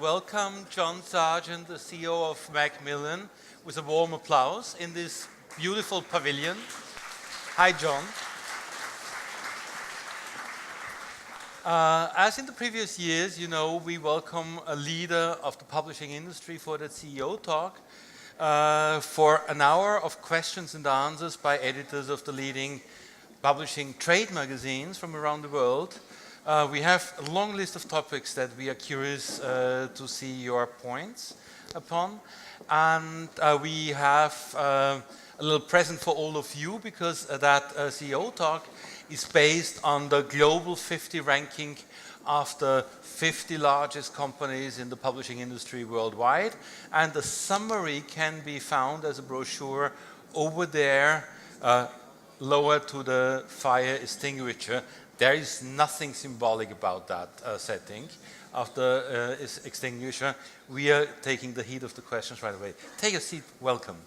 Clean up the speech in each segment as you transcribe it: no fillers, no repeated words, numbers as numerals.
welcome John Sargent, the CEO of Macmillan, with a warm applause in this beautiful pavilion. Hi, John. As in the previous years, you know, we welcome a leader of the publishing industry for the CEO Talk for an hour of questions and answers by editors of the leading publishing trade magazines from around the world. We have a long list of topics that we are curious to see your points upon. And we have a little present for all of you, because that CEO Talk is based on the Global 50 ranking of the 50 largest companies in the publishing industry worldwide. And the summary can be found as a brochure over there, lower to the fire extinguisher. There is nothing symbolic about that setting of the extinguisher. We are taking the heat of the questions right away. Take a seat. Welcome.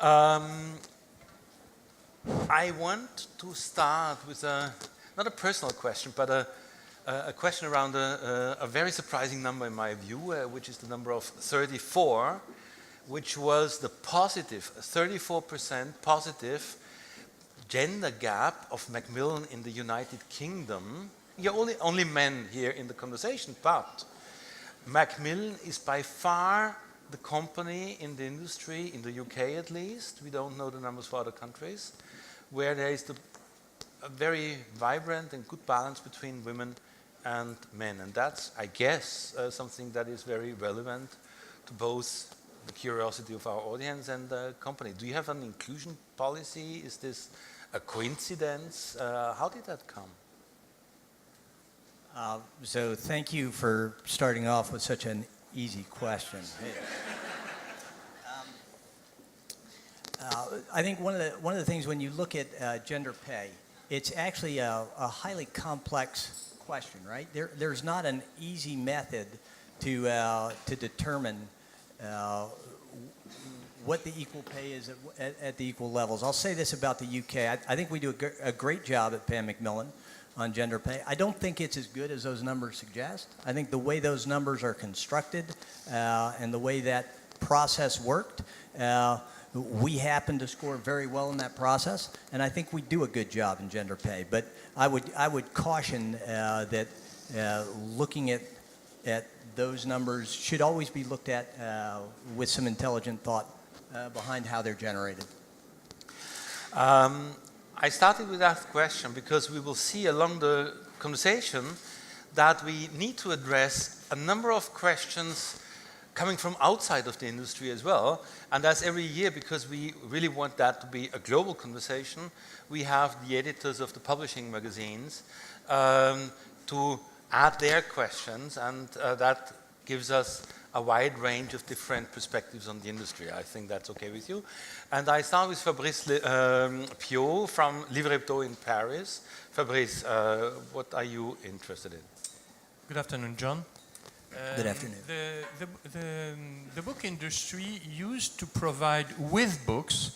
I want to start with not a personal question, but a question around a very surprising number in my view, which is the number of 34, which was the positive, 34% positive gender gap of Macmillan in the United Kingdom. You're only men here in the conversation, but Macmillan is by far the company in the industry, in the UK at least, we don't know the numbers for other countries, where there is a very vibrant and good balance between women and men. And that's, I guess, something that is very relevant to both the curiosity of our audience and the company. Do you have an inclusion policy? Is this a coincidence? How did that come? So thank you for starting off with such an easy question. I think one of the things when you look at gender pay, it's actually a highly complex question, right? There's not an easy method to determine what the equal pay is at the equal levels. I'll say this about the UK. I think we do a great job at Pan Macmillan on gender pay. I don't think it's as good as those numbers suggest. I think the way those numbers are constructed and the way that process worked, we happen to score very well in that process, and I think we do a good job in gender pay. But I would caution that looking at those numbers should always be looked at with some intelligent thought behind how they're generated. I started with that question because we will see along the conversation that we need to address a number of questions coming from outside of the industry as well. And that's every year, because we really want that to be a global conversation. We have the editors of the publishing magazines to add their questions, and that gives us a wide range of different perspectives on the industry. I think that's okay with you. And I start with Fabrice Piot from Livres Hebdo in Paris. Fabrice, what are you interested in? Good afternoon, John. Good afternoon. The book industry used to provide with books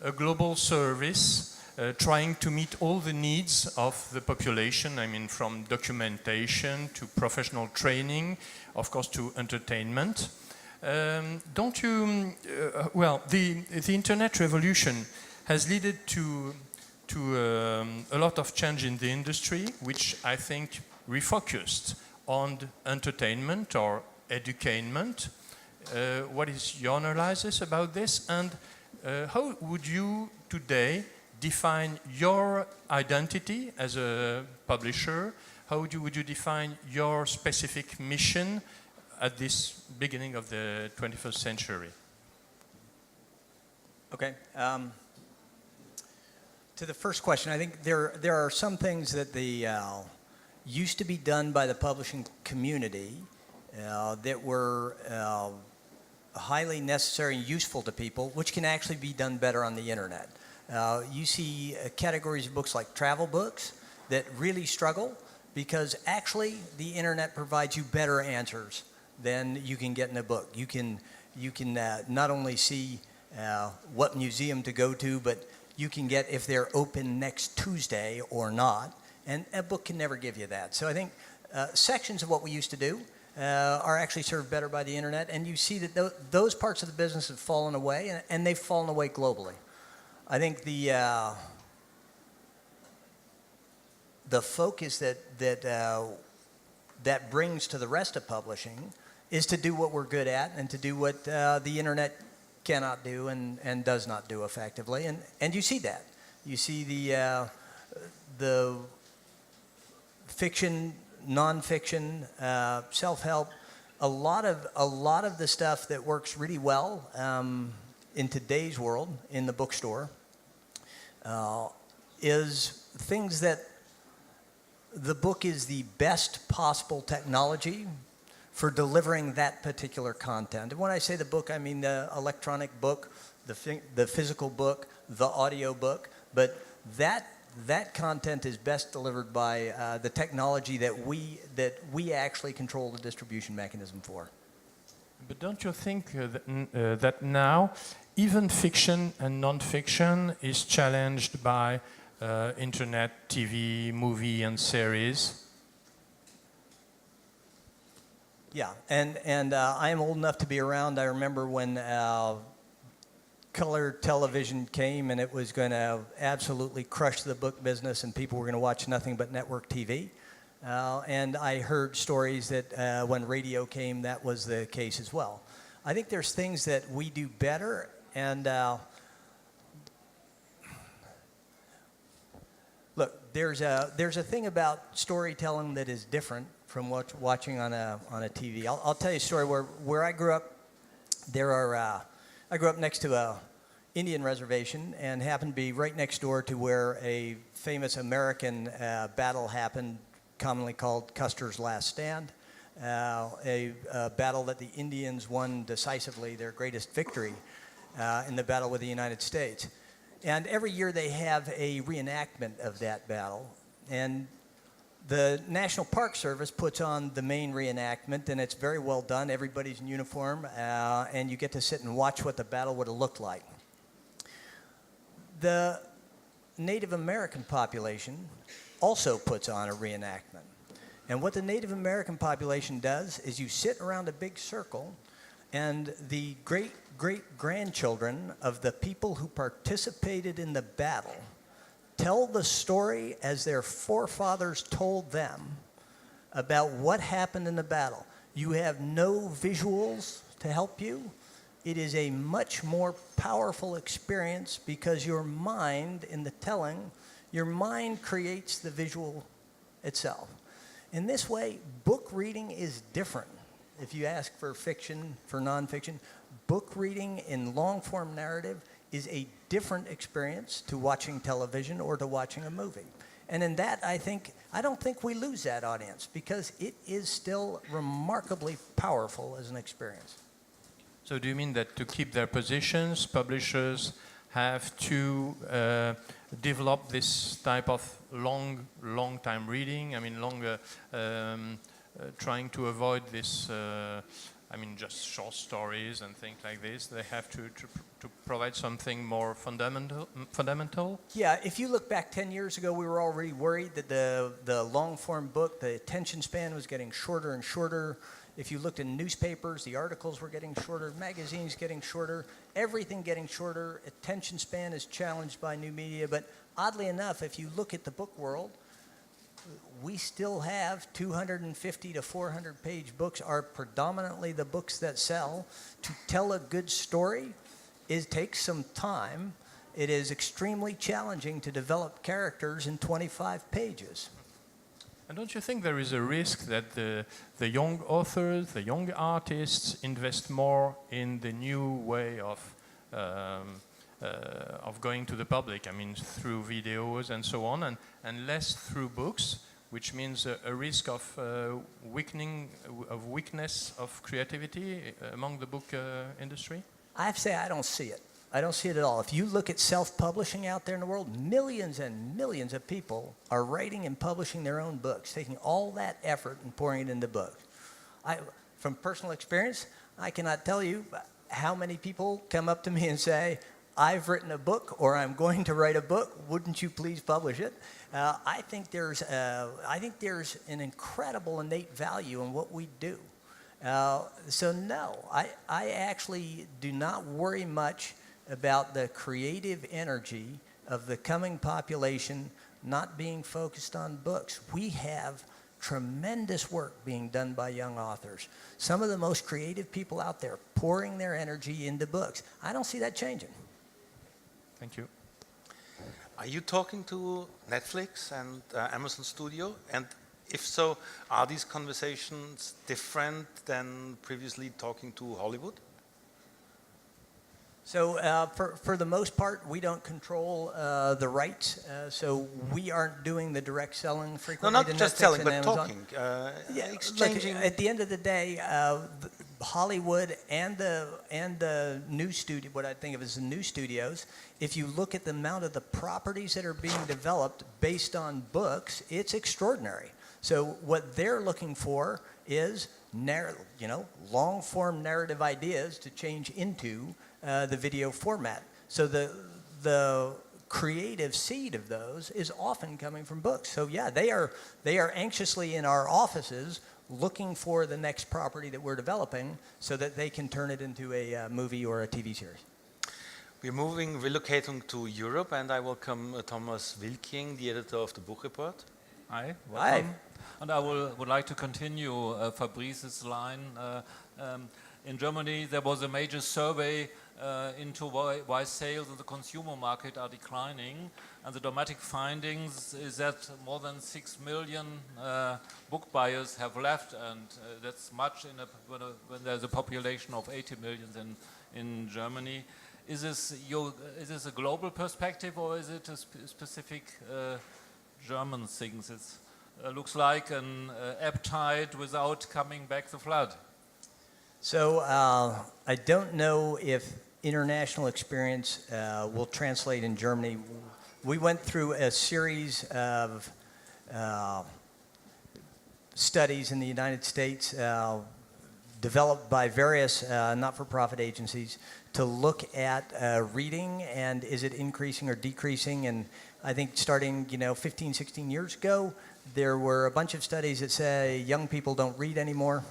a global service trying to meet all the needs of the population. I mean, from documentation to professional training, of course, to entertainment. Don't you? Well, the internet revolution has led to a lot of change in the industry, which I think refocused on entertainment or edutainment. What is your analysis about this, and how would you today define your identity as a publisher? How would you define your specific mission at this beginning of the 21st century? Okay. To the first question, I think there are some things that used to be done by the publishing community that were highly necessary and useful to people, which can actually be done better on the internet. You see categories of books like travel books that really struggle because actually the internet provides you better answers than you can get in a book. You can not only see what museum to go to, but you can get if they're open next Tuesday or not, and a book can never give you that. So I think sections of what we used to do are actually served better by the internet, and you see that those parts of the business have fallen away, and they've fallen away globally. I think the focus that brings to the rest of publishing is to do what we're good at and to do what the internet cannot do and does not do effectively, and you see that. You see the fiction, nonfiction, self-help, a lot of the stuff that works really well in today's world in the bookstore is things that the book is the best possible technology for delivering that particular content. And when I say the book, I mean the electronic book, the physical book, the audio book, but that content is best delivered by the technology that we actually control the distribution mechanism for. But don't you think that now even fiction and non-fiction is challenged by internet, TV, movie, and series? Yeah, and I am old enough to be around. I remember when color television came and it was going to absolutely crush the book business and people were going to watch nothing but network TV. And I heard stories that when radio came, that was the case as well. I think there's things that we do better, and look, there's a thing about storytelling that is different from watching on a TV. I'll tell you a story where I grew up. I grew up next to a Indian reservation and happened to be right next door to where a famous American battle happened, commonly called Custer's Last Stand, a battle that the Indians won decisively, their greatest victory in the battle with the United States. And every year they have a reenactment of that battle. And the National Park Service puts on the main reenactment, and it's very well done. Everybody's in uniform, and you get to sit and watch what the battle would have looked like. The Native American population also puts on a reenactment. And what the Native American population does is you sit around a big circle, and the great-great-grandchildren of the people who participated in the battle tell the story as their forefathers told them about what happened in the battle. You have no visuals to help you. It is a much more powerful experience because your mind, in the telling, your mind creates the visual itself. In this way, book reading is different. If you ask for fiction, for nonfiction, book reading in long-form narrative is a different experience to watching television or to watching a movie. And in that, I don't think we lose that audience because it is still remarkably powerful as an experience. So do you mean that to keep their positions, publishers have to develop this type of long time reading? I mean, trying to avoid this, just short stories and things like this. They have to provide something more fundamental? Yeah, if you look back 10 years ago, we were already worried that the long-form book, the attention span was getting shorter and shorter. If you looked in newspapers, the articles were getting shorter, magazines getting shorter, everything getting shorter. Attention span is challenged by new media. But oddly enough, if you look at the book world, we still have 250 to 400 page books are predominantly the books that sell. To tell a good story, it takes some time. It is extremely challenging to develop characters in 25 pages. And don't you think there is a risk that the young authors, the young artists invest more in the new way of going to the public, through videos and so on, and less through books, which means a risk of weakness of creativity among the book industry? I have to say I don't see it. I don't see it at all. If you look at self-publishing out there in the world, millions and millions of people are writing and publishing their own books, taking all that effort and pouring it into books. From personal experience, I cannot tell you how many people come up to me and say, I've written a book, or I'm going to write a book, wouldn't you please publish it? I think there's an incredible innate value in what we do. So no, I actually do not worry much about the creative energy of the coming population not being focused on books. We have tremendous work being done by young authors. Some of the most creative people out there pouring their energy into books. I don't see that changing. Thank you. Are you talking to Netflix and Amazon Studio? And if so, are these conversations different than previously talking to Hollywood? So for the most part, we don't control the rights, so we aren't doing the direct selling No, frequently not to just Netflix selling, and but Amazon. talking, exchanging. Look, at the end of the day, Hollywood and the new studio, what I think of as the new studios, if you look at the amount of the properties that are being developed based on books, it's extraordinary. So what they're looking for is long-form narrative ideas to change into the video format. So the creative seed of those is often coming from books. So yeah, they are anxiously in our offices looking for the next property that we're developing so that they can turn it into a movie or a TV series. We're relocating to Europe, and I welcome Thomas Wilking, the editor of the Buchreport. Hi, Hi. welcome. And I would like to continue Fabrice's line. In Germany, there was a major survey into why sales in the consumer market are declining, and the dramatic findings is that more than 6 million book buyers have left, and that's much when there's a population of 80 million in Germany. Is this a global perspective, or is it a specific German thing? It looks like an ebb tide without coming back the flood. So I don't know if international experience will translate in Germany. We went through a series of studies in the United States developed by various not-for-profit agencies to look at reading and is it increasing or decreasing. And I think starting 15, 16 years ago, there were a bunch of studies that say young people don't read anymore.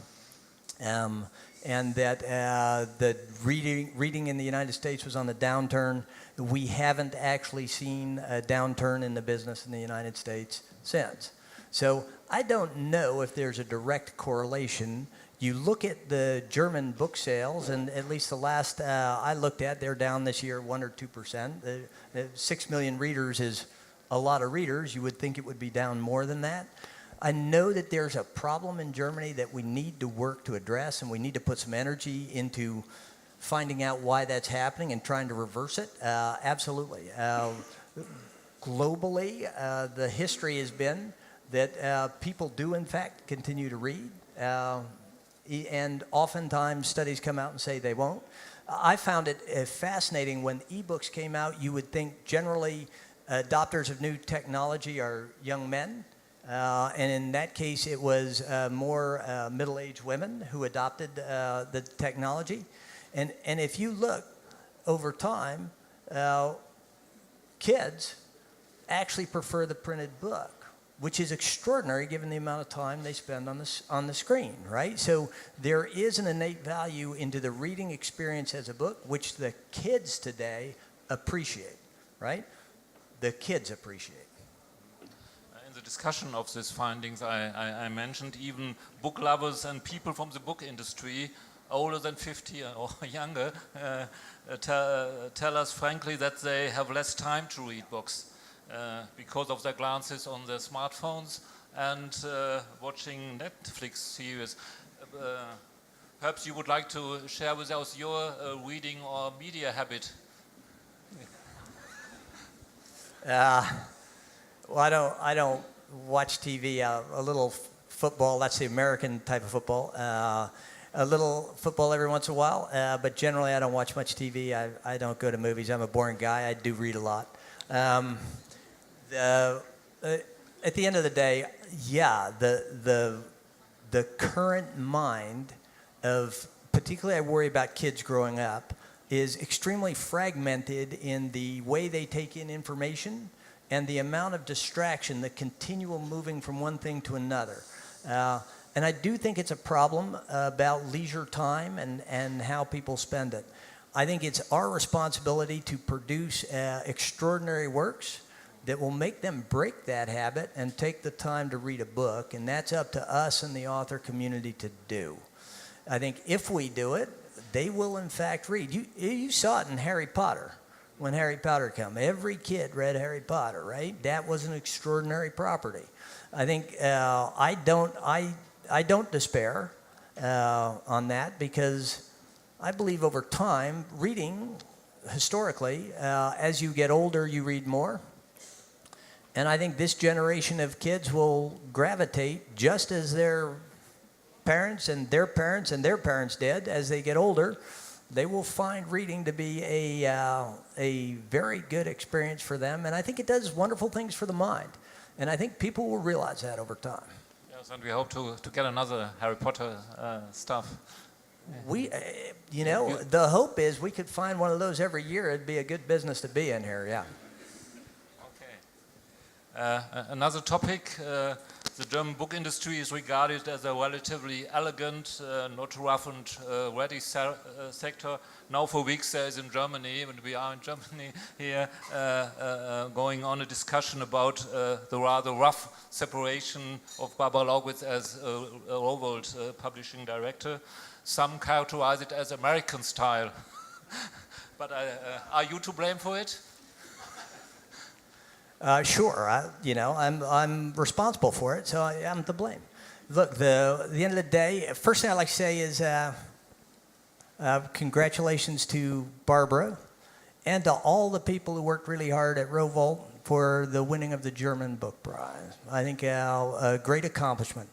And that the reading in the United States was on the downturn. We haven't actually seen a downturn in the business in the United States since. So I don't know if there's a direct correlation. You look at the German book sales, and at least the last I looked at, they're down this year 1 or 2%. 6 million readers is a lot of readers. You would think it would be down more than that. I know that there's a problem in Germany that we need to work to address, and we need to put some energy into finding out why that's happening and trying to reverse it. Absolutely. Globally, the history has been that people do, in fact, continue to read, and oftentimes studies come out and say they won't. I found it fascinating when ebooks came out. You would think generally adopters of new technology are young men. And in that case, it was more middle-aged women who adopted the technology. And if you look over time, kids actually prefer the printed book, which is extraordinary given the amount of time they spend on the screen, right? So there is an innate value into the reading experience as a book, which the kids today appreciate, right? The kids appreciate. The discussion of these findings, I mentioned even book lovers and people from the book industry, older than 50 or younger, tell us frankly that they have less time to read books because of their glances on their smartphones and watching Netflix series. Perhaps you would like to share with us your reading or media habit. Well, I don't watch TV. A little football, that's the American type of football. A little football every once in a while, but generally I don't watch much TV. I don't go to movies. I'm a boring guy. I do read a lot. At the end of the day, yeah, the current mind of, particularly I worry about kids growing up, is extremely fragmented in the way they take in information and the amount of distraction, the continual moving from one thing to another. And I do think it's a problem about leisure time and how people spend it. I think it's our responsibility to produce extraordinary works that will make them break that habit and take the time to read a book, and that's up to us and the author community to do. I think if we do it, they will in fact read. You saw it in Harry Potter. When Harry Potter came, every kid read Harry Potter, right? That was an extraordinary property. I think I don't despair on that, because I believe over time, reading, historically, as you get older, you read more. And I think this generation of kids will gravitate just as their parents and their parents and their parents did. As they get older, they will find reading to be a very good experience for them. And I think it does wonderful things for the mind. And I think people will realize that over time. Yes, and we hope to get another Harry Potter stuff. We, the hope is we could find one of those every year. It'd be a good business to be in here, yeah. Another topic, the German book industry is regarded as a relatively elegant, not rough and ready sector. Now for weeks there is in Germany, when we are in Germany here, going on a discussion about the rather rough separation of Barbara Laugwitz as a Rowohlt publishing director. Some characterize it as American style. But are you to blame for it? Sure, I'm responsible for it, so I'm to blame. Look, the end of the day, first thing I'd like to say is congratulations to Barbara and to all the people who worked really hard at Rowohlt for the winning of the German Book Prize. I think a great accomplishment.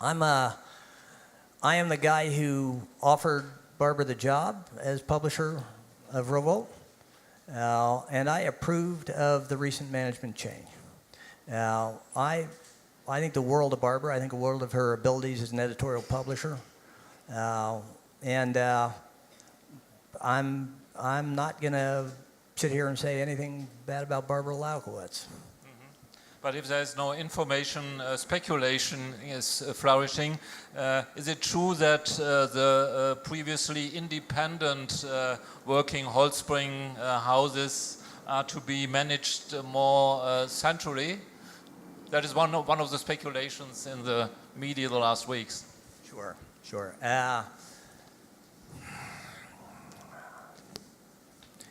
I am the guy who offered Barbara the job as publisher of Rowohlt. And I approved of the recent management change. I think the world of Barbara. I think the world of her abilities as an editorial publisher. And I'm not going to sit here and say anything bad about Barbara Laugwitz. But if there's no information, speculation is flourishing. Is it true that the previously independent working Holzbring houses are to be managed more centrally? That is one of the speculations in the media the last weeks. Sure.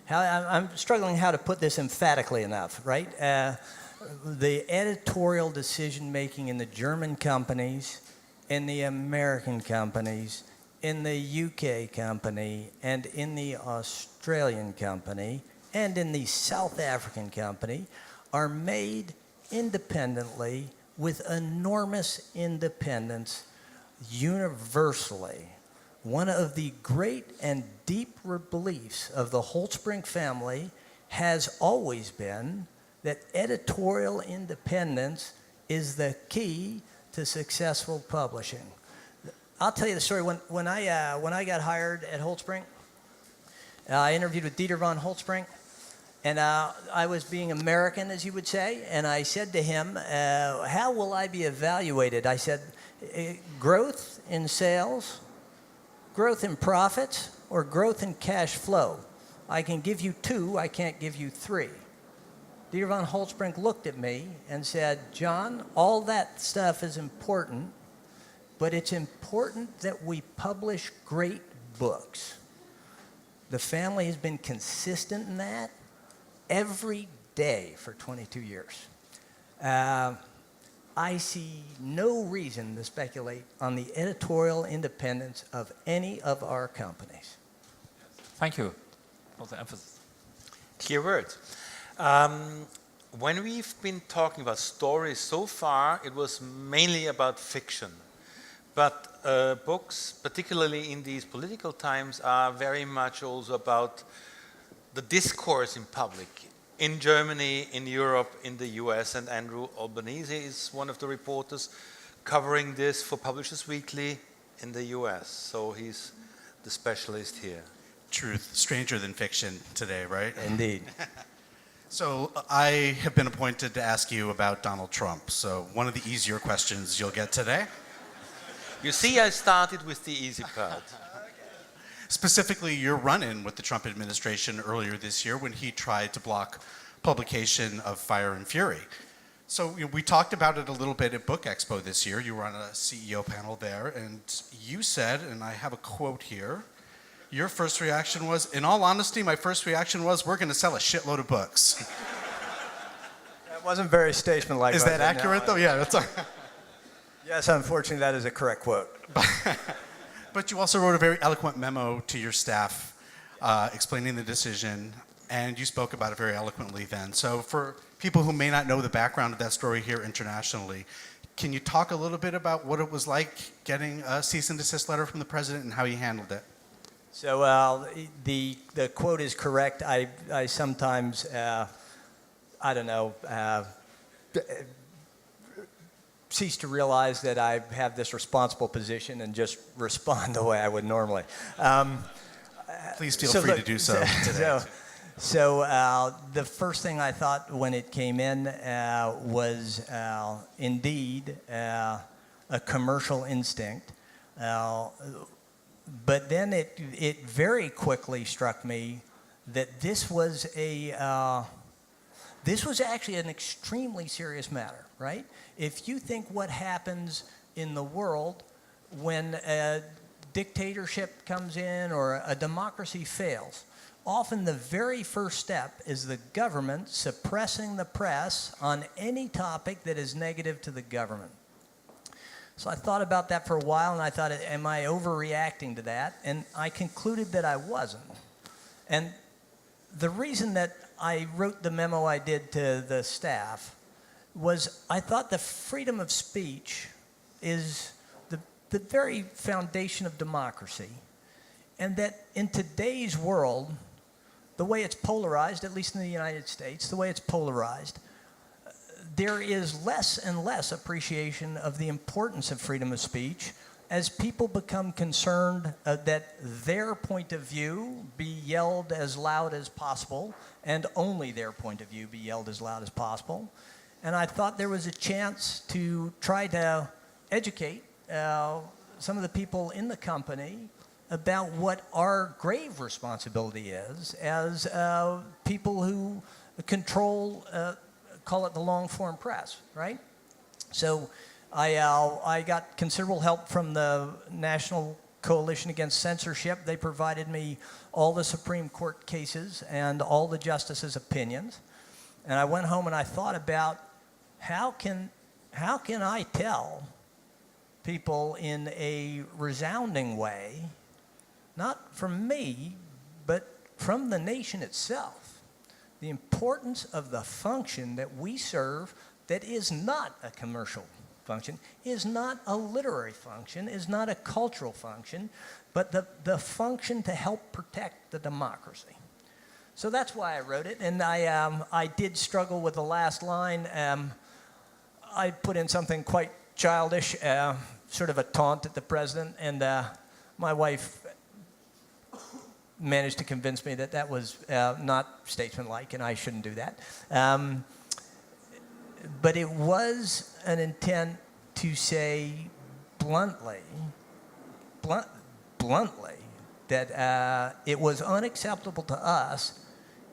I'm struggling how to put this emphatically enough, right? The editorial decision-making in the German companies, in the American companies, in the UK company, and in the Australian company, and in the South African company are made independently with enormous independence universally. One of the great and deep beliefs of the Holzbring family has always been that editorial independence is the key to successful publishing. I'll tell you the story. When I got hired at Holzbring, I interviewed with Dieter von Holzbring, and I was being American, as you would say, and I said to him, how will I be evaluated? I said, growth in sales, growth in profits, or growth in cash flow. I can give you 2, I can't give you 3. Dieter von Holzbring looked at me and said, John, all that stuff is important, but it's important that we publish great books. The family has been consistent in that every day for 22 years. I see no reason to speculate on the editorial independence of any of our companies. Thank you for the emphasis. Clear words. When we've been talking about stories so far, it was mainly about fiction. But books, particularly in these political times, are very much also about the discourse in public. In Germany, in Europe, in the US, and Andrew Albanese is one of the reporters covering this for Publishers Weekly in the US. So he's the specialist here. Truth, stranger than fiction today, right? Indeed. So I have been appointed to ask you about Donald Trump. So one of the easier questions you'll get today. You see, I started with the easy part. Specifically, your run-in with the Trump administration earlier this year when he tried to block publication of Fire and Fury. So we talked about it a little bit at Book Expo this year. You were on a CEO panel there, and you said, and I have a quote here, your first reaction was, in all honesty, my first reaction was, we're going to sell a shitload of books. That wasn't very statesmanlike. Is that accurate, though? Yeah, that's. Yes, unfortunately, that is a correct quote. But you also wrote a very eloquent memo to your staff explaining the decision, and you spoke about it very eloquently then. So for people who may not know the background of that story here internationally, can you talk a little bit about what it was like getting a cease and desist letter from the president and how you handled it? So the quote is correct. I sometimes, I don't know, cease to realize that I have this responsible position and just respond the way I would normally. Please feel free to do so today. So the first thing I thought when it came in was indeed a commercial instinct. But then it very quickly struck me that this was actually an extremely serious matter, right? If you think what happens in the world when a dictatorship comes in or a democracy fails, often the very first step is the government suppressing the press on any topic that is negative to the government. So I thought about that for a while, and I thought, am I overreacting to that? And I concluded that I wasn't. And the reason that I wrote the memo I did to the staff was I thought the freedom of speech is the very foundation of democracy. And that in today's world, the way it's polarized, at least in the United States, the way it's polarized, there is less and less appreciation of the importance of freedom of speech as people become concerned that their point of view be yelled as loud as possible, and only their point of view be yelled as loud as possible. And I thought there was a chance to try to educate some of the people in the company about what our grave responsibility is as people who control, call it the long-form press, right? So I got considerable help from the National Coalition Against Censorship. They provided me all the Supreme Court cases and all the justices' opinions. And I went home and I thought about how can I tell people in a resounding way, not from me, but from the nation itself, the importance of the function that we serve that is not a commercial function, is not a literary function, is not a cultural function, but the function to help protect the democracy. So that's why I wrote it, and I did struggle with the last line. I put in something quite childish, sort of a taunt at the president, and my wife managed to convince me that that was not statesmanlike and I shouldn't do that. But it was an intent to say bluntly that it was unacceptable to us,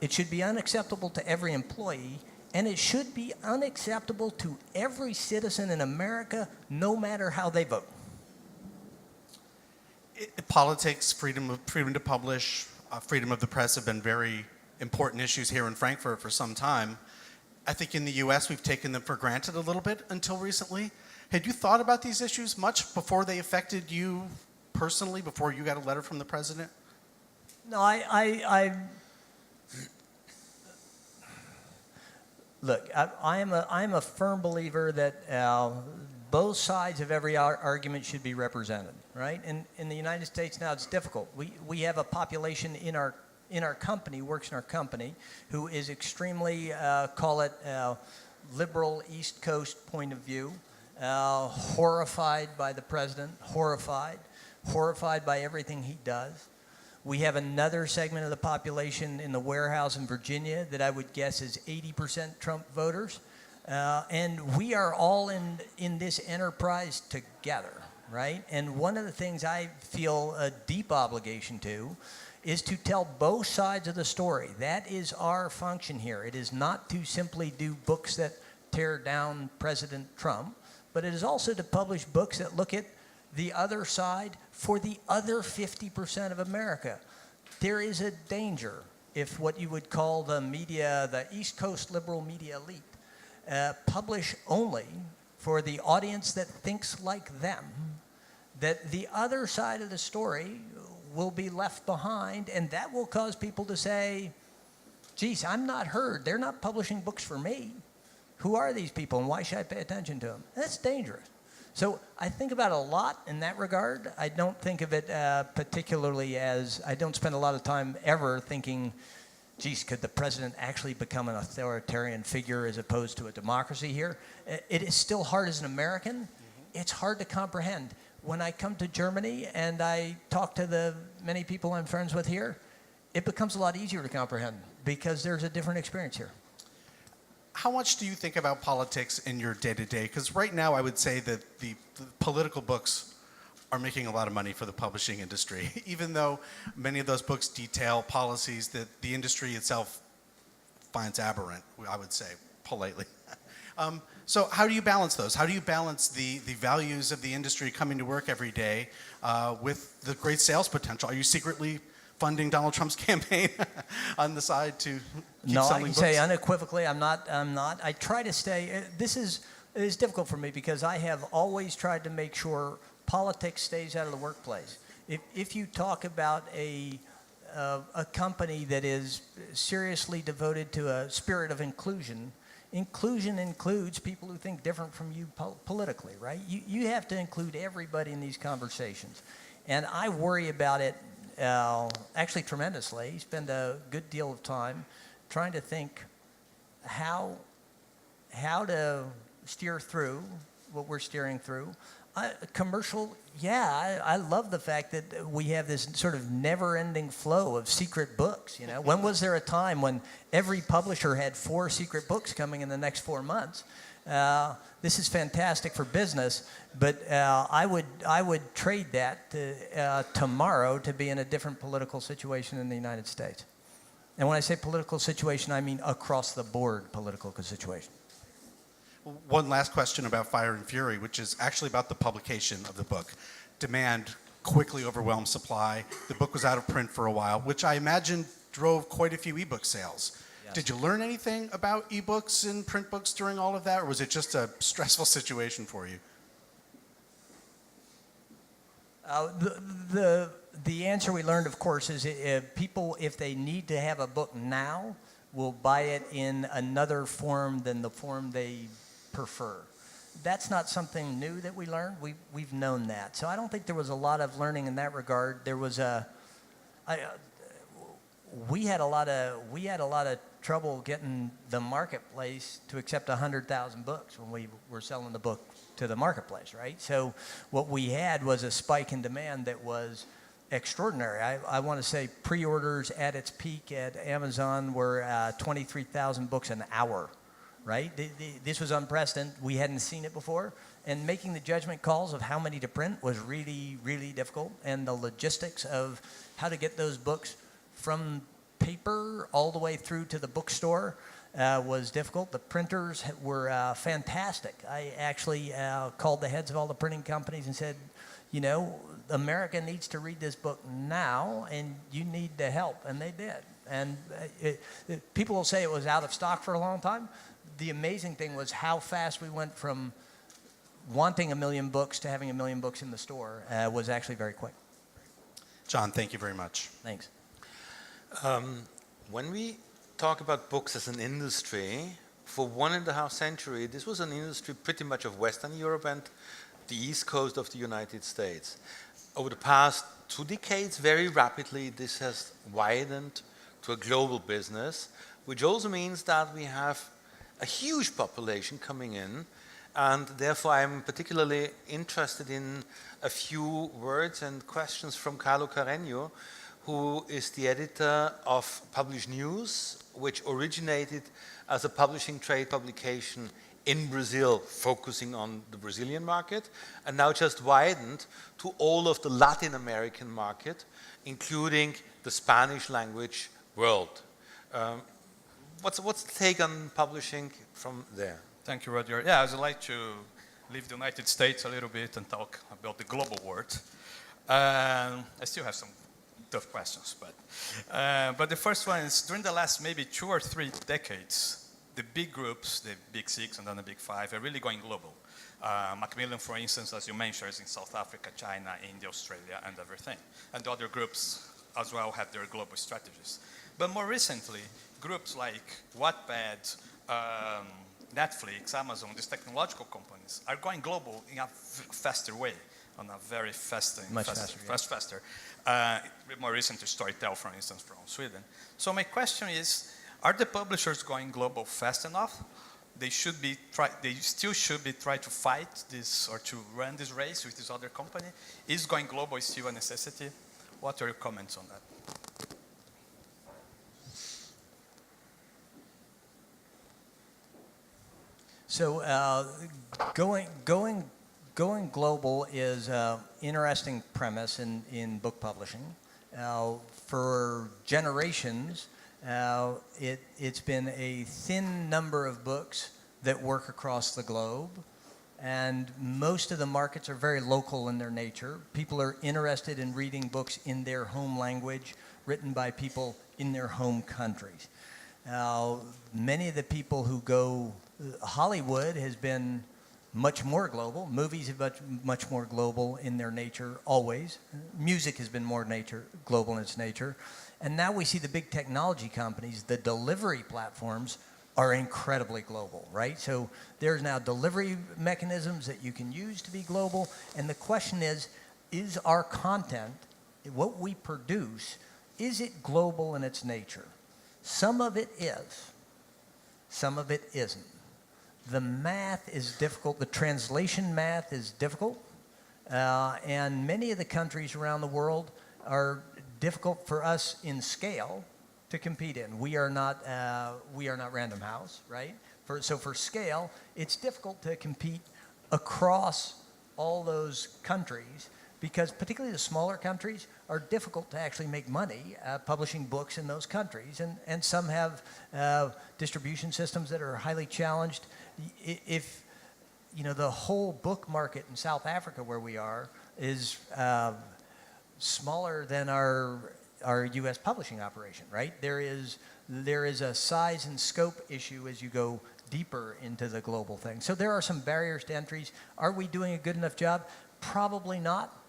it should be unacceptable to every employee, and it should be unacceptable to every citizen in America, no matter how they vote. Politics, freedom to publish, freedom of the press have been very important issues here in Frankfurt for some time. I think in the U.S. we've taken them for granted a little bit until recently. Had you thought about these issues much before they affected you personally, before you got a letter from the president? No, look, I'm a firm believer that both sides of every argument should be represented, right? In the United States now it's difficult. We have a population in our company, works in our company, who is extremely, call it liberal East Coast point of view, horrified by the president, horrified by everything he does. We have another segment of the population in the warehouse in Virginia that I would guess is 80% Trump voters. And we are all in this enterprise together. right? And one of the things I feel a deep obligation to is to tell both sides of the story. That is our function here. It is not to simply do books that tear down President Trump, but it is also to publish books that look at the other side for the other 50% of America. There is a danger if what you would call the media, the East Coast liberal media elite, publish only for the audience that thinks like them, that the other side of the story will be left behind, and that will cause people to say, geez, I'm not heard. They're not publishing books for me. Who are these people, and why should I pay attention to them? That's dangerous. So I think about it a lot in that regard. I don't think of it particularly as, I don't spend a lot of time ever thinking, geez, could the president actually become an authoritarian figure as opposed to a democracy here? It is still hard as an American. Mm-hmm. It's hard to comprehend. When I come to Germany and I talk to the many people I'm friends with here, it becomes a lot easier to comprehend because there's a different experience here. How much do you think about politics in your day-to-day? Because right now I would say that the political books are making a lot of money for the publishing industry, even though many of those books detail policies that the industry itself finds aberrant, I would say, politely. So how do you balance those? How do you balance the values of the industry coming to work every day with the great sales potential? Are you secretly funding Donald Trump's campaign on the side to keep selling books? No, I can say unequivocally, I'm not. I try to stay. It is difficult for me because I have always tried to make sure politics stays out of the workplace. If you talk about a company that is seriously devoted to a spirit of inclusion, inclusion includes people who think different from you politically, right? You have to include everybody in these conversations. And I worry about it actually tremendously. Spend a good deal of time trying to think how to steer through what we're steering through. Commercial, yeah, I love the fact that we have this sort of never-ending flow of secret books. You know, when was there a time when every publisher had 4 secret books coming in the next 4 months? This is fantastic for business, but I would trade that tomorrow to be in a different political situation in the United States. And when I say political situation, I mean across the board political situation. One last question about Fire and Fury, which is actually about the publication of the book. Demand quickly overwhelmed supply. The book was out of print for a while, which I imagine drove quite a few ebook sales. Yes. Did you learn anything about ebooks and print books during all of that, or was it just a stressful situation for you? The answer we learned, of course, is people, if they need to have a book now, will buy it in another form than the form they prefer. That's not something new that we learned. We've known that. So I don't think there was a lot of learning in that regard. There was we had a lot of trouble getting the marketplace to accept 100,000 books when we were selling the book to the marketplace, right? So what we had was a spike in demand that was extraordinary. I want to say pre-orders at its peak at Amazon were 23,000 books an hour, right? This was unprecedented. We hadn't seen it before. And making the judgment calls of how many to print was really, really difficult. And the logistics of how to get those books from paper all the way through to the bookstore was difficult. The printers were fantastic. I actually called the heads of all the printing companies and said, you know, America needs to read this book now, and you need to help. And they did. And people will say it was out of stock for a long time. The amazing thing was how fast we went from wanting 1 million books to having 1 million books in the store was actually very quick. John, thank you very much. Thanks. When we talk about books as an industry, for 1.5 centuries, this was an industry pretty much of Western Europe and the East Coast of the United States. Over the past 2 decades, very rapidly, this has widened to a global business, which also means that we have a huge population coming in, and therefore I'm particularly interested in a few words and questions from Carlo Carreño, who is the editor of PublishNews, which originated as a publishing trade publication in Brazil, focusing on the Brazilian market, and now just widened to all of the Latin American market, including the Spanish language world. What's the take on publishing from there? Thank you, Roger. Yeah, I would like to leave the United States a little bit and talk about the global world. I still have some tough questions, but the first one is, during the last maybe 2 or 3 decades, the big groups, the big 6 and then the big 5, are really going global. Macmillan, for instance, as you mentioned, is in South Africa, China, India, Australia, and everything. And the other groups as well have their global strategies. But more recently, groups like Wattpad, Netflix, Amazon, these technological companies are going global in a faster way, on a very faster. More recently, Storytel, for instance, from Sweden. So my question is, are the publishers going global fast enough? They still should be trying to fight this or to run this race with this other company. Is going global still a necessity? What are your comments on that? So going global is an interesting premise in book publishing. For generations, it's been a thin number of books that work across the globe, and most of the markets are very local in their nature. People are interested in reading books in their home language, written by people in their home countries. Many of the people who go, Hollywood has been much more global. Movies have been much more global in their nature, always. Music has been more global in its nature. And now we see the big technology companies, the delivery platforms are incredibly global, right? So there's now delivery mechanisms that you can use to be global. And the question is our content, what we produce, is it global in its nature? Some of it is, some of it isn't. The math is difficult, the translation math is difficult, and many of the countries around the world are difficult for us in scale to compete in. We are not Random House, right? So for scale, it's difficult to compete across all those countries, because particularly the smaller countries are difficult to actually make money publishing books in those countries, and some have distribution systems that are highly challenged. If the whole book market in South Africa, where we are, is smaller than our U.S. publishing operation, right? There is a size and scope issue as you go deeper into the global thing. So there are some barriers to entries. Are we doing a good enough job? Probably not.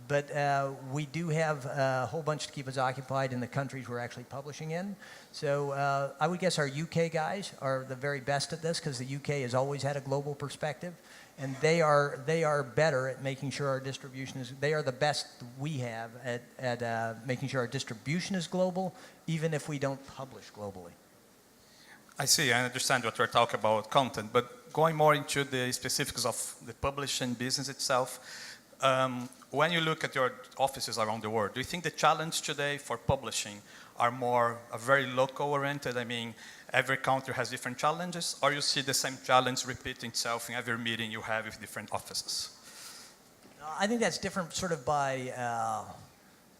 But we do have a whole bunch to keep us occupied in the countries we're actually publishing in. So I would guess our UK guys are the very best at this, because the UK has always had a global perspective, and they are better at making sure our distribution is. They are the best we have at making sure our distribution is global, even if we don't publish globally. I see. I understand what we're talking about content, but going more into the specifics of the publishing business itself. When you look at your offices around the world, do you think the challenge today for publishing are more very local oriented? I mean, every country has different challenges, or you see the same challenge repeating itself in every meeting you have with different offices? I think that's different sort of by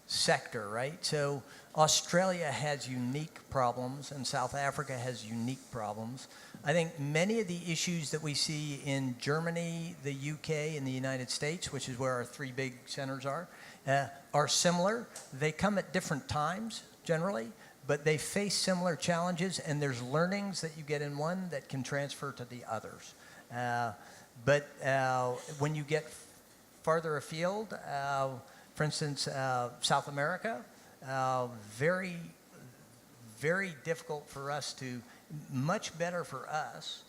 sector, right? So Australia has unique problems, and South Africa has unique problems. I think many of the issues that we see in Germany, the UK, and the United States, which is where our 3 big centers are similar. They come at different times, generally, but they face similar challenges, and there's learnings that you get in one that can transfer to the others. But when you get farther afield, for instance, South America, very, very difficult for us to, much better for us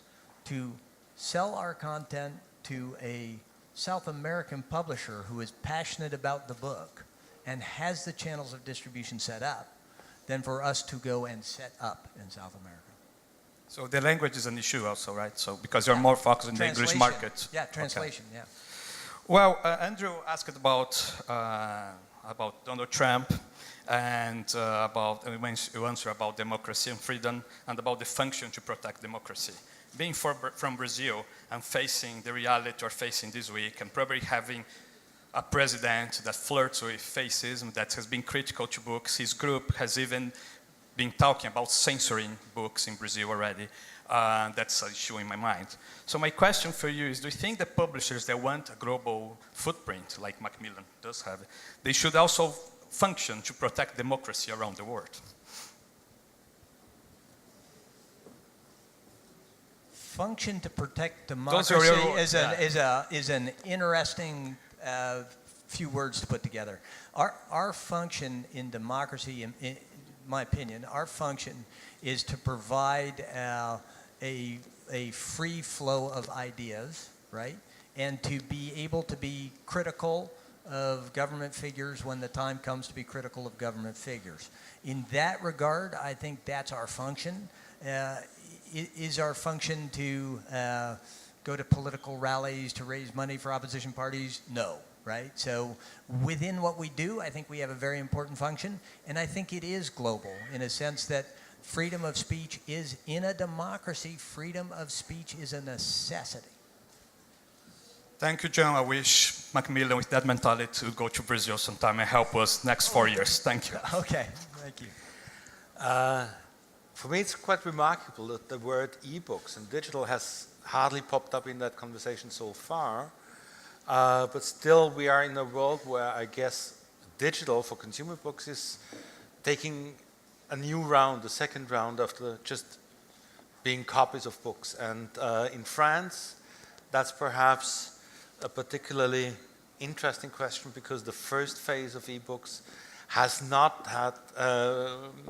to sell our content to a South American publisher who is passionate about the book and has the channels of distribution set up than for us to go and set up in South America. So the language is an issue also, right? So because you're more focused on the English market. Yeah, translation, okay. Yeah. Well, Andrew asked about Donald Trump, and you answer about democracy and freedom, and about the function to protect democracy. being from Brazil and facing the reality we're facing this week, and probably having a president that flirts with fascism, that has been critical to books. His group has even been talking about censoring books in Brazil already. That's an issue in my mind. So my question for you is, do you think that publishers that want a global footprint, like Macmillan does have, they should also function to protect democracy around the world? Function to protect democracy is an interesting few words to put together. Our function in democracy, in my opinion, our function is to provide a free flow of ideas, right? And to be able to be critical of government figures when the time comes to be critical of government figures. In that regard, I think that's our function. Is our function to go to political rallies to raise money for opposition parties? No, right? So within what we do, I think we have a very important function, and I think it is global in a sense that freedom of speech is, in a democracy, freedom of speech is a necessity. Thank you, John. I wish Macmillan with that mentality would go to Brazil sometime and help us next 4 years. Thank you. Okay, thank you. For me, it's quite remarkable that the word e-books and digital has hardly popped up in that conversation so far. But still, we are in a world where I guess digital for consumer books is taking a new round, a second round after just being copies of books. And in France, that's perhaps a particularly interesting question because the first phase of e-books has not had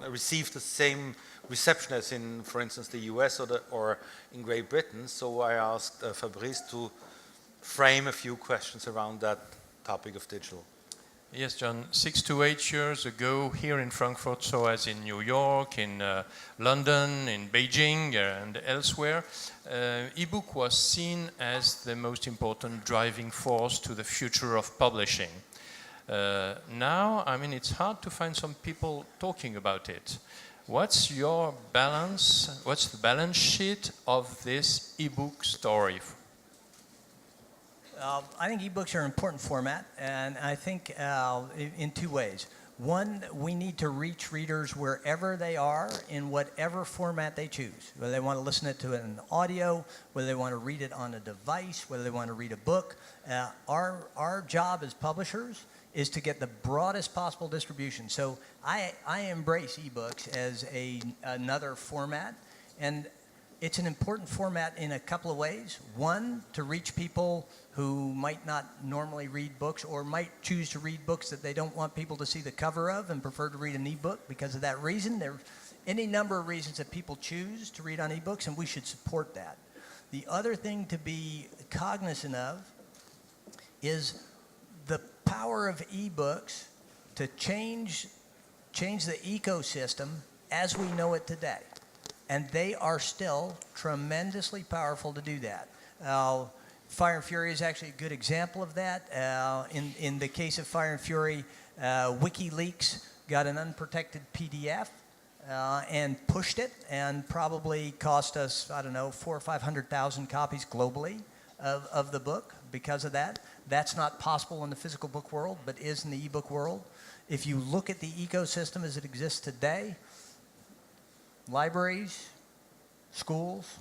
received the same reception as in, for instance, the US or in Great Britain. So I asked Fabrice to frame a few questions around that topic of digital. Yes, John. 6 to 8 years ago, here in Frankfurt, so as in New York, in London, in Beijing, and elsewhere, e-book was seen as the most important driving force to the future of publishing. Now, I mean, it's hard to find some people talking about it. What's your balance? What's the balance sheet of this e-book story? I think ebooks are an important format, and I think in two ways. One, we need to reach readers wherever they are, in whatever format they choose. Whether they want to listen to it in audio, whether they want to read it on a device, whether they want to read a book. Our job as publishers is to get the broadest possible distribution. So I embrace ebooks as another format, and it's an important format in a couple of ways. One, to reach people who might not normally read books or might choose to read books that they don't want people to see the cover of and prefer to read an ebook because of that reason. There are any number of reasons that people choose to read on ebooks, and we should support that. The other thing to be cognizant of is the power of ebooks to change the ecosystem as we know it today. And they are still tremendously powerful to do that. Fire and Fury is actually a good example of that. In the case of Fire and Fury, WikiLeaks got an unprotected PDF and pushed it, and probably cost us, I don't know, 400,000 or 500,000 copies globally of the book because of that. That's not possible in the physical book world, but is in the ebook world. If you look at the ecosystem as it exists today, libraries, schools,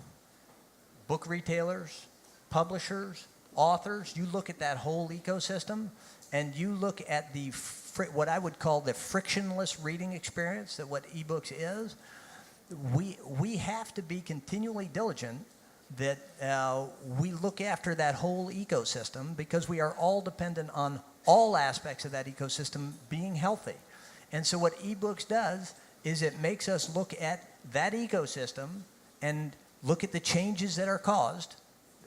book retailers, publishers, authors, you look at that whole ecosystem and you look at the what I would call the frictionless reading experience that what ebooks is, we have to be continually diligent that we look after that whole ecosystem because we are all dependent on all aspects of that ecosystem being healthy. And so what ebooks does is it makes us look at that ecosystem and look at the changes that are caused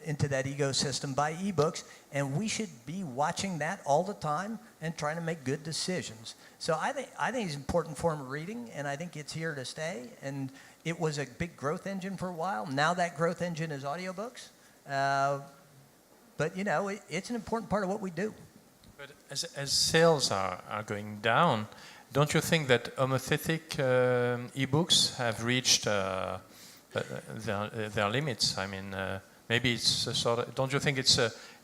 into that ecosystem by ebooks, and we should be watching that all the time and trying to make good decisions. So I think it's an important form of reading, and I think it's here to stay. And it was a big growth engine for a while. Now that growth engine is audiobooks. But you know, it's an important part of what we do. But as sales are going down, don't you think that homothetic ebooks have reached a their limits. I mean, maybe it's a sort of, don't you think it's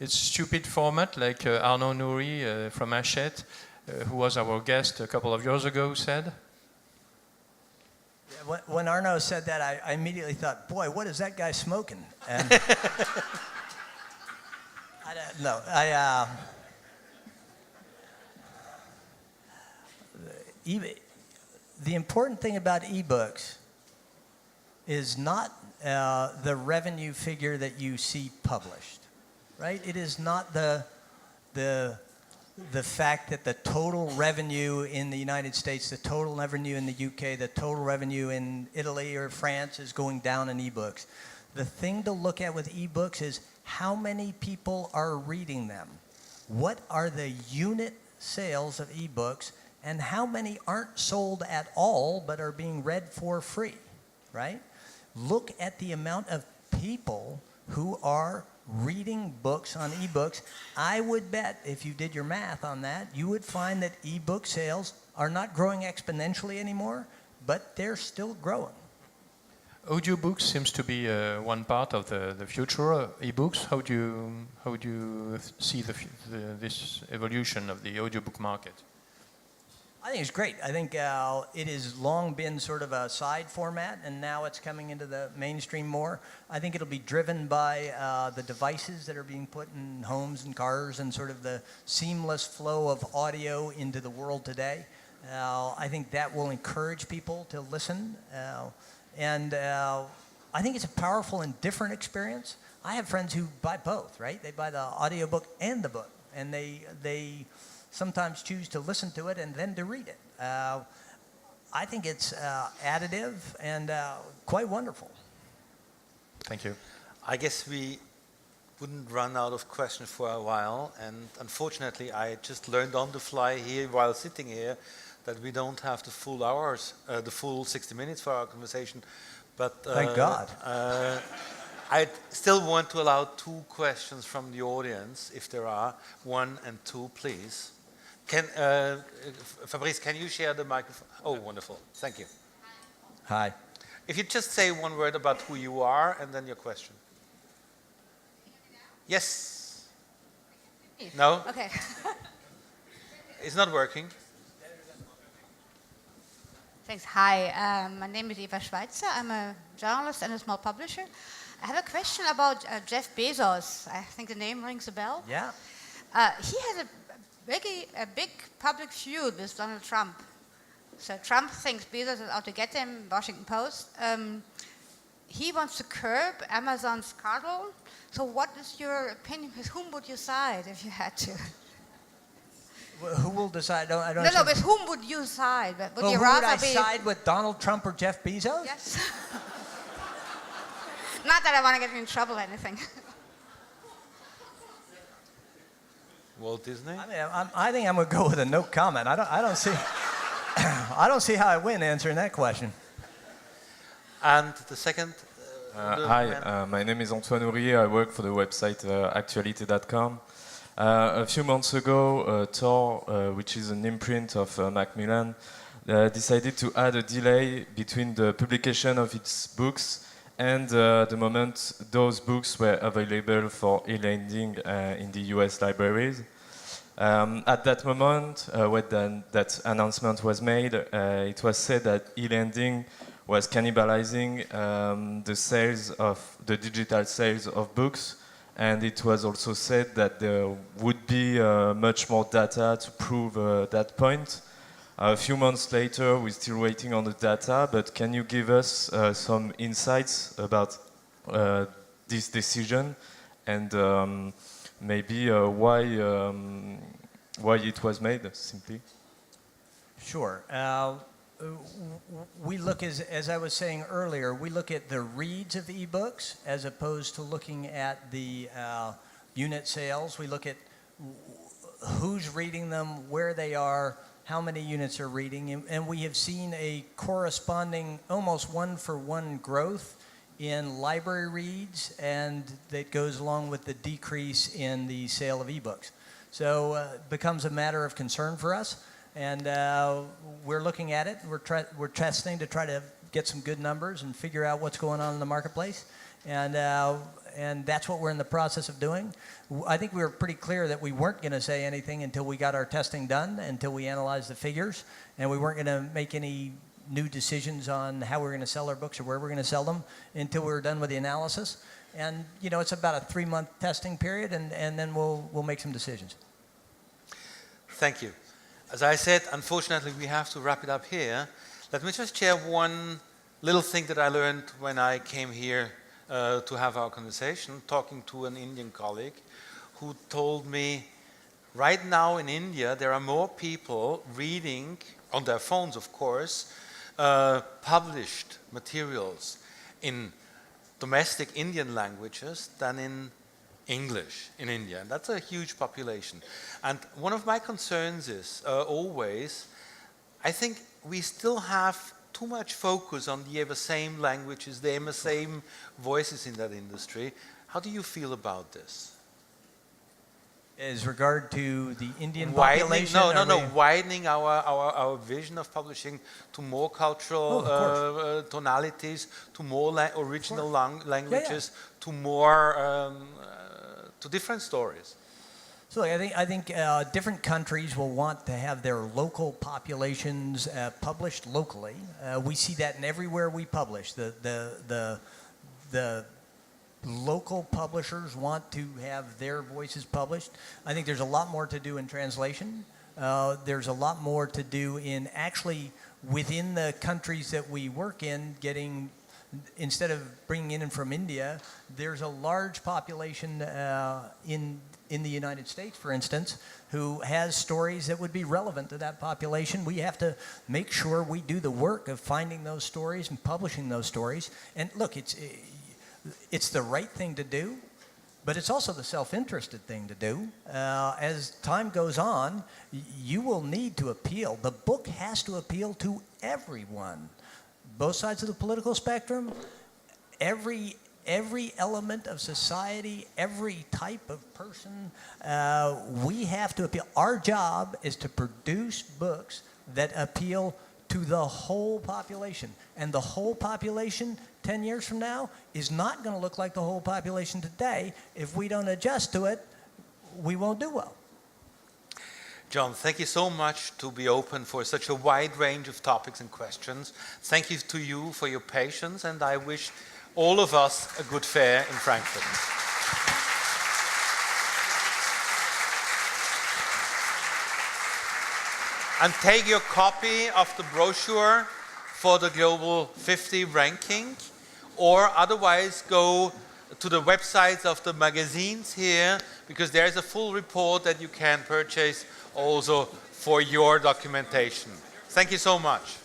stupid format, like Arnaud Nouri from Hachette, who was our guest a couple of years ago, said? Yeah, when Arnaud said that, I immediately thought, boy, what is that guy smoking? And the important thing about ebooks is not the revenue figure that you see published, right? It is not the fact that the total revenue in the United States, the total revenue in the UK, the total revenue in Italy or France is going down in ebooks. The thing to look at with ebooks is how many people are reading them. What are the unit sales of ebooks, and how many aren't sold at all but are being read for free, right? Look at the amount of people who are reading books on ebooks. I would bet if you did your math on that, you would find that ebook sales are not growing exponentially anymore, but they're still growing. Audiobooks seems to be one part of the future of ebooks. How do you see this evolution of the audiobook market? I think it's great. I think it has long been sort of a side format, and now it's coming into the mainstream more. I think it'll be driven by the devices that are being put in homes and cars and sort of the seamless flow of audio into the world today. I think that will encourage people to listen. And I think it's a powerful and different experience. I have friends who buy both, right? They buy the audiobook and the book, and they sometimes choose to listen to it and then to read it. I think it's additive and quite wonderful. Thank you. I guess we wouldn't run out of questions for a while, and unfortunately I just learned on the fly here while sitting here that we don't have the full hours, the full 60 minutes for our conversation. But thank God. I still want to allow 2 questions from the audience, if there are. 1 and 2, please. Fabrice, can you share the microphone? Oh, wonderful. Thank you. Hi. If you just say 1 word about who you are and then your question. Yes. No? Okay. It's not working. Thanks. Hi, my name is Eva Schweitzer. I'm a journalist and a small publisher. I have a question about Jeff Bezos. I think the name rings a bell. Yeah. He has a big public feud with Donald Trump. So Trump thinks Bezos is out to get him, Washington Post. He wants to curb Amazon's cartel. So what is your opinion? With whom would you side if you had to? Who will decide? I don't No, with whom would you side? Would you who rather would I be side with, Donald Trump or Jeff Bezos? Yes. Not that I want to get in trouble or anything. Walt Disney? I mean, I think I'm going to go with a no comment. I don't see I don't see how I win answering that question. And the second? Hi, my name is Antoine Ourier. I work for the website actuality.com. A few months ago, Tor, which is an imprint of Macmillan, decided to add a delay between the publication of its books and the moment those books were available for e-lending in the US libraries. At that moment, when that announcement was made, it was said that e-lending was cannibalizing the digital sales of books, and it was also said that there would be much more data to prove that point. A few months later, we're still waiting on the data, but can you give us some insights about this decision and maybe why it was made, simply? Sure. We look, as I was saying earlier, we look at the reads of ebooks as opposed to looking at the unit sales. We look at who's reading them, where they are, how many units are reading, and we have seen a corresponding almost one-for-one growth in library reads, and that goes along with the decrease in the sale of ebooks. So it becomes a matter of concern for us. And we're looking at it. We're testing to try to get some good numbers and figure out what's going on in the marketplace. And that's what we're in the process of doing. I think we were pretty clear that we weren't going to say anything until we got our testing done, until we analyzed the figures, and we weren't going to make any new decisions on how we're going to sell our books or where we're going to sell them until we were done with the analysis. And you know, it's about a 3-month testing period, and then we'll make some decisions. Thank you. As I said, unfortunately, we have to wrap it up here. Let me just share one little thing that I learned when I came here to have our conversation, talking to an Indian colleague who told me, right now in India, there are more people reading, on their phones of course, published materials in domestic Indian languages than in English in India. And that's a huge population. And one of my concerns is always, I think we still have too much focus on the same languages, the same voices in that industry. How do you feel about this? As regard to the Indian population? Widening our vision of publishing to more cultural tonalities, to more original languages, to more, to different stories. So I think different countries will want to have their local populations published locally. We see that in everywhere we publish. The local publishers want to have their voices published. I think there's a lot more to do in translation. There's a lot more to do in actually within the countries that we work in, getting, instead of bringing in from India, there's a large population in the United States, for instance, who has stories that would be relevant to that population. We have to make sure we do the work of finding those stories and publishing those stories. And look, it's the right thing to do, but it's also the self-interested thing to do. As time goes on, you will need to appeal. The book has to appeal to everyone, both sides of the political spectrum, every element of society, every type of person. We have to appeal. Our job is to produce books that appeal to the whole population. And the whole population 10 years from now is not going to look like the whole population today. If we don't adjust to it, we won't do well. John, thank you so much to be open for such a wide range of topics and questions. Thank you to you for your patience, and I wish all of us a good fair in Frankfurt. And take your copy of the brochure for the Global 50 ranking, or otherwise go to the websites of the magazines here, because there is a full report that you can purchase also for your documentation. Thank you so much.